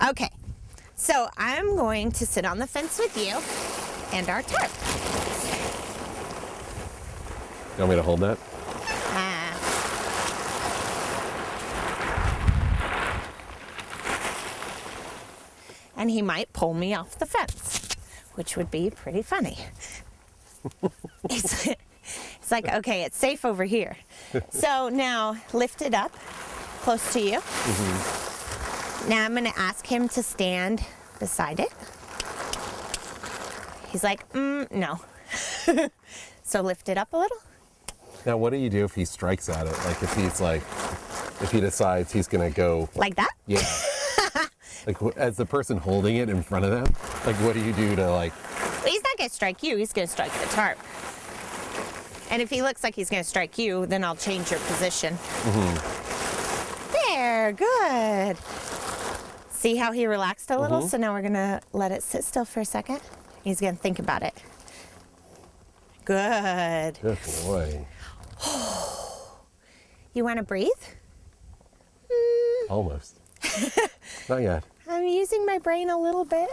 Okay, so I'm going to sit on the fence with you and our tarp. You want me to hold that? And he might pull me off the fence, which would be pretty funny. It's like, okay, it's safe over here. So now lift it up close to you. Now I'm gonna ask him to stand beside it. He's like, no. So lift it up a little. Now, what do you do if he strikes at it? Like if he decides he's gonna go like that? Yeah. Like as the person holding it in front of them, like what do you do to like? Well, he's not gonna strike you, he's gonna strike the tarp. And if he looks like he's gonna strike you, then I'll change your position. There, good. See how he relaxed a little? So now we're gonna let it sit still for a second. He's gonna think about it. Good. Good boy. You wanna breathe? Almost. Not yet. I'm using my brain a little bit.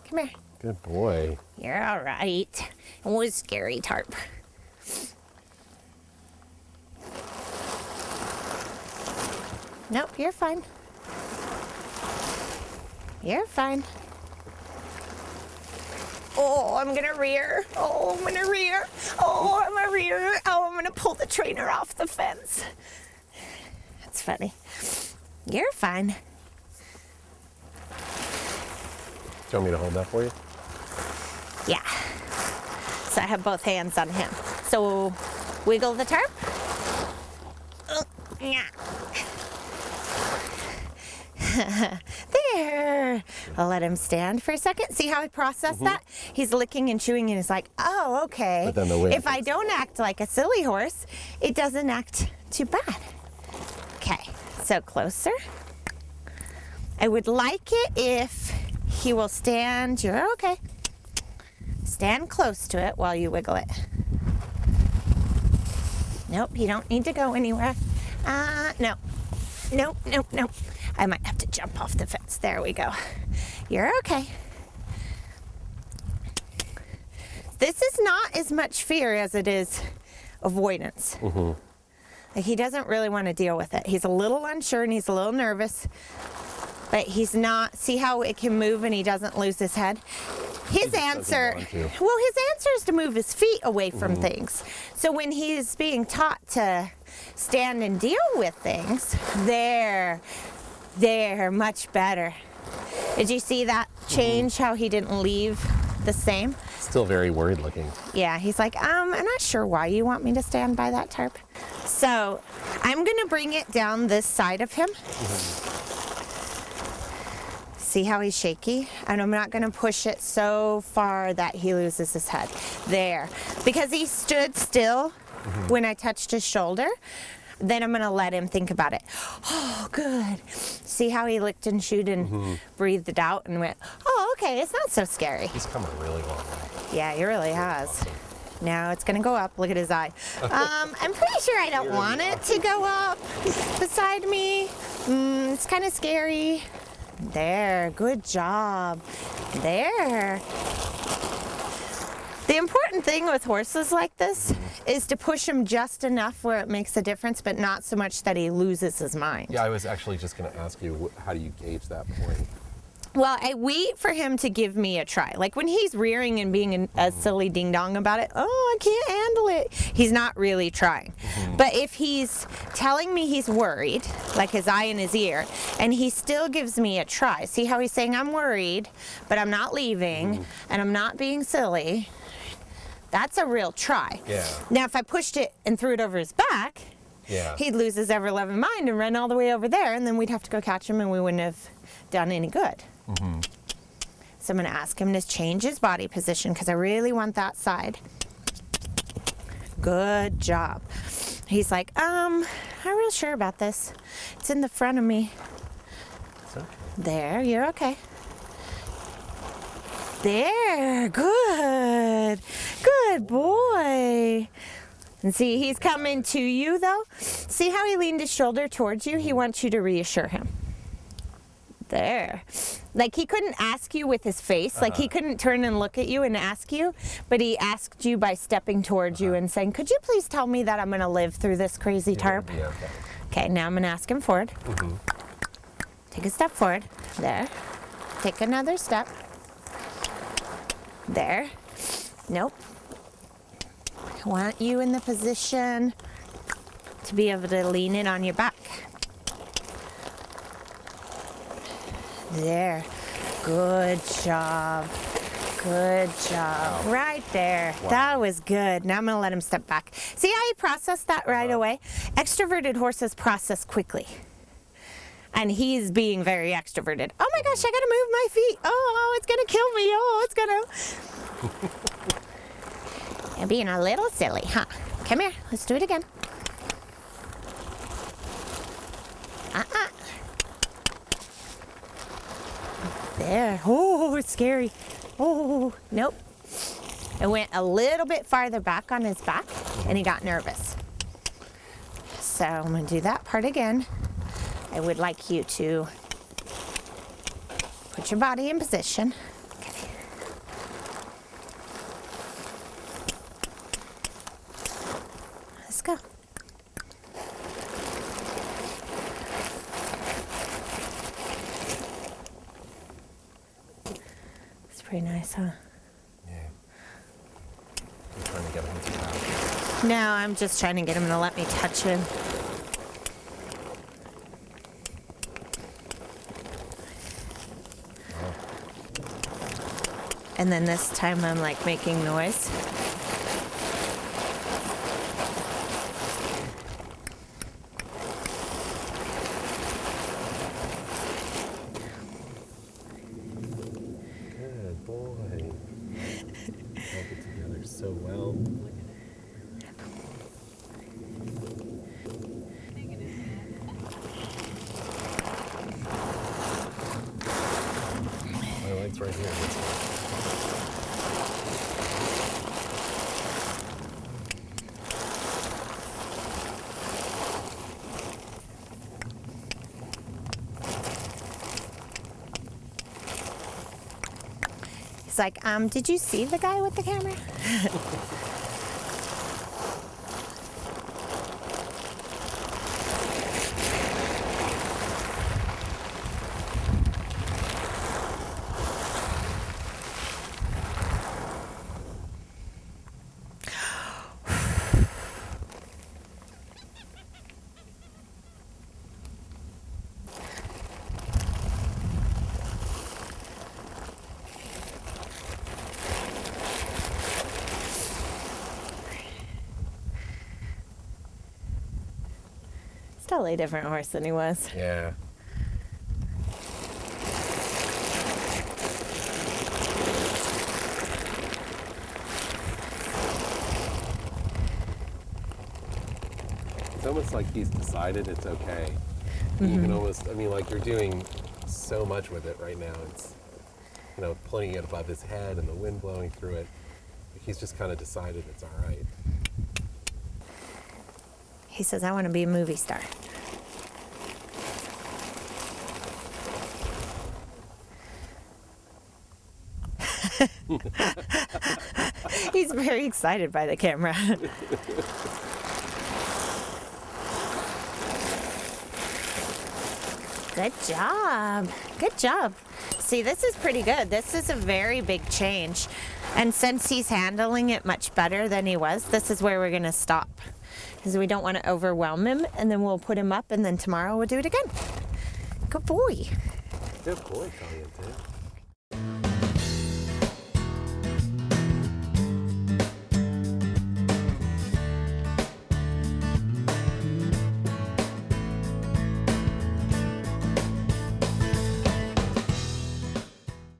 Come here. Good boy. You're all right. It was scary, tarp. Nope, you're fine. You're fine. Oh, I'm gonna rear. Oh, I'm gonna rear. Oh, I'm gonna rear. Oh, I'm gonna pull the trainer off the fence. That's funny. You're fine. Do you want me to hold that for you? Yeah. So I have both hands on him. So wiggle the tarp. Yeah. There. I'll let him stand for a second. See how I process that? He's licking and chewing and he's like, oh, okay. But then the wind if I don't act like a silly horse, it doesn't act too bad. Okay, so closer. I would like it if he will stand. You're okay. Stand close to it while you wiggle it. Nope, you don't need to go anywhere. No. Nope, nope, nope. I might have to jump off the fence. There we go. You're okay. This is not as much fear as it is avoidance. Like he doesn't really want to deal with it. He's a little unsure and he's a little nervous, but he's not. See how it can move and he doesn't lose his head? His answer, well, his answer is to move his feet away from things. So when he's being taught to stand and deal with things, they're much better. Did you see that change, how he didn't leave the same? Still very worried looking. Yeah, he's like, I'm not sure why you want me to stand by that tarp. So I'm gonna bring it down this side of him. See how he's shaky? And I'm not gonna push it so far that he loses his head. There, because he stood still when I touched his shoulder. Then I'm gonna let him think about it. Oh, good. See how he licked and chewed and breathed it out and went, oh, okay, it's not so scary. He's come a really long way. Yeah, he really has. Now it's gonna go up. Look at his eye. I'm pretty sure I don't want it to go up beside me. It's kind of scary. There, good job. There. The important thing with horses like this is to push him just enough where it makes a difference, but not so much that he loses his mind. Yeah, I was actually just going to ask you, how do you gauge that point? Well, I wait for him to give me a try. Like when he's rearing and being a silly ding-dong about it, oh, I can't handle it. He's not really trying. But if he's telling me he's worried, like his eye in his ear, and he still gives me a try. See how he's saying, I'm worried, but I'm not leaving, and I'm not being silly. That's a real try. Yeah. Now, if I pushed it and threw it over his back, he'd lose his ever-loving mind and run all the way over there, and then we'd have to go catch him, and we wouldn't have done any good. So I'm going to ask him to change his body position because I really want that side. Good job. He's like, I'm not real sure about this. It's in the front of me. Okay. There, you're okay. There, good. Good boy. And see, he's coming to you though. See how he leaned his shoulder towards you? He wants you to reassure him. There. Like he couldn't ask you with his face. Like he couldn't turn and look at you and ask you, but he asked you by stepping towards you and saying, could you please tell me that I'm going to live through this crazy tarp? Yeah, okay. Okay, now I'm going to ask him forward. Take a step forward. There. Take another step. There. Nope. I want you in the position to be able to lean it on your back. There. Good job. Good job. Wow. Right there. Wow. That was good. Now I'm going to let him step back. See how he processed that right away? Extroverted horses process quickly. And he's being very extroverted. Oh my gosh, I got to move my feet. Oh, it's going to kill me. Oh, it's going to... And being a little silly, huh? Come here. Let's do it again. There. Oh, it's scary. Oh, nope. It went a little bit farther back on his back, and he got nervous. So I'm going to do that part again. I would like you to put your body in position. Okay. Let's go. It's pretty nice, huh? Yeah. I'm trying to get him to pass. No, I'm just trying to get him to let me touch him. And then this time I'm like making noise. Good boy. Held it together so well. My light's right here. This one. He's like, did you see the guy with the camera? Totally different horse than he was. Yeah. It's almost like he's decided it's okay. You can almost, I mean, like you're doing so much with it right now. It's, you know, putting it above his head and the wind blowing through it. He's just kind of decided it's all right. He says, I want to be a movie star. He's very excited by the camera. Good job. Good job. See, this is pretty good. This is a very big change. And since he's handling it much better than he was, this is where we're going to stop. Because we don't want to overwhelm him, and then we'll put him up, and then tomorrow we'll do it again. Good boy. Good boy, Caliente.